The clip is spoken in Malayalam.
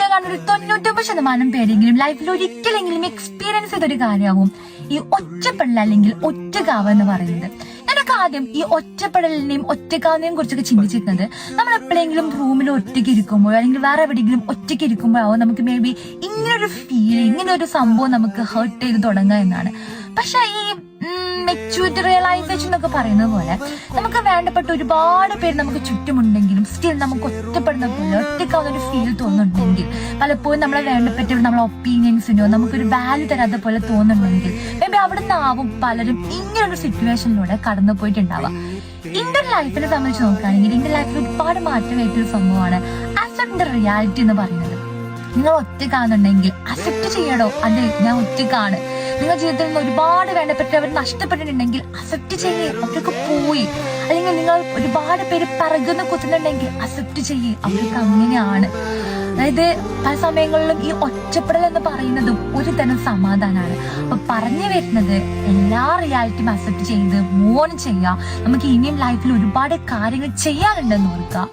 കാരണം ഒരു 99% പേരെങ്കിലും ലൈഫിൽ ഒരിക്കലെങ്കിലും എക്സ്പീരിയൻസ് ചെയ്തൊരു കാര്യമാവും ഈ ഒറ്റപ്പെടൽ അല്ലെങ്കിൽ ഒറ്റക്കാവ് എന്ന് പറയുന്നത്. ഞാനൊക്കെ ആദ്യം ഈ ഒറ്റപ്പെടലിനെയും ഒറ്റക്കാവിനെയും കുറിച്ചൊക്കെ ചിന്തിച്ചിരുന്നത് നമ്മൾ എപ്പോഴെങ്കിലും റൂമിൽ ഒറ്റയ്ക്ക് ഇരിക്കുമ്പോഴോ അല്ലെങ്കിൽ വേറെ എവിടെയെങ്കിലും ഒറ്റയ്ക്ക് ഇരിക്കുമ്പോഴാവും നമുക്ക് മേ ബി ഇങ്ങനൊരു ഫീലിംഗ് ഇങ്ങനൊരു സംഭവം നമുക്ക് ഹേർട്ട് ചെയ്ത് തുടങ്ങുക എന്നാണ്. പക്ഷെ ഈ മെച്യൂരിറ്റി റിയലൈസേഷൻ എന്നൊക്കെ പറയുന്നത് പോലെ നമുക്ക് വേണ്ടപ്പെട്ട ഒരുപാട് പേര് നമുക്ക് ചുറ്റുമുണ്ടെങ്കിലും സ്റ്റിൽ നമുക്ക് ഒറ്റപ്പെടുന്ന പോലെ ഒറ്റക്കാവുന്ന ഒരു ഫീൽ തോന്നുന്നുണ്ടെങ്കിൽ, പലപ്പോഴും നമ്മളെ വേണ്ടപ്പെട്ടവർ നമ്മളെ ഒപ്പീനിയൻസിനോ നമുക്കൊരു വാല്യൂ തരാത്ത പോലെ തോന്നുന്നുണ്ടെങ്കിൽ മേ ബി അവിടെ നിന്നാവും പലരും ഇങ്ങനൊരു സിറ്റുവേഷനിലൂടെ കടന്നു പോയിട്ടുണ്ടാവാം. ഇന്ത്യൻ ലൈഫിനെ സംബന്ധിച്ച് നോക്കുകയാണെങ്കിൽ ഇന്ത്യൻ ലൈഫിൽ ഒരുപാട് മാറ്റം ഏറ്റൊരു സംഭവമാണ് അക്സെപ്റ്റ് ദ റിയാലിറ്റി എന്ന് പറയുന്നത്. നിങ്ങൾ ഒറ്റക്കാണെന്നുണ്ടെങ്കിൽ അക്സെപ്റ്റ് ചെയ്യണോ, അതെ ഞാൻ ഒറ്റക്കാണ്. നിങ്ങൾ ജീവിതത്തിൽ നിന്ന് ഒരുപാട് വേണ്ടപ്പെട്ടവർ നഷ്ടപ്പെട്ടിട്ടുണ്ടെങ്കിൽ അക്സെപ്റ്റ് ചെയ്യേ, അവർക്ക് പോയി. അല്ലെങ്കിൽ നിങ്ങൾ ഒരുപാട് പേര് പിറകുന്ന കുത്തുന്നുണ്ടെങ്കിൽ അക്സെപ്റ്റ് ചെയ്യേ, അവർക്ക് അങ്ങനെയാണ്. അതായത് പല സമയങ്ങളിലും ഈ ഒറ്റപ്പെടൽ എന്ന് പറയുന്നതും ഒരു തരം സമാധാനമാണ്. അപ്പൊ പറഞ്ഞു വരുന്നത് എല്ലാ റിയാലിറ്റിയും അക്സെപ്റ്റ് ചെയ്ത് മൂവ് ഓൺ ചെയ്യുക. നമുക്ക് ഇനിയും ലൈഫിൽ ഒരുപാട് കാര്യങ്ങൾ ചെയ്യാനുണ്ടെന്ന് ഓർക്കുക.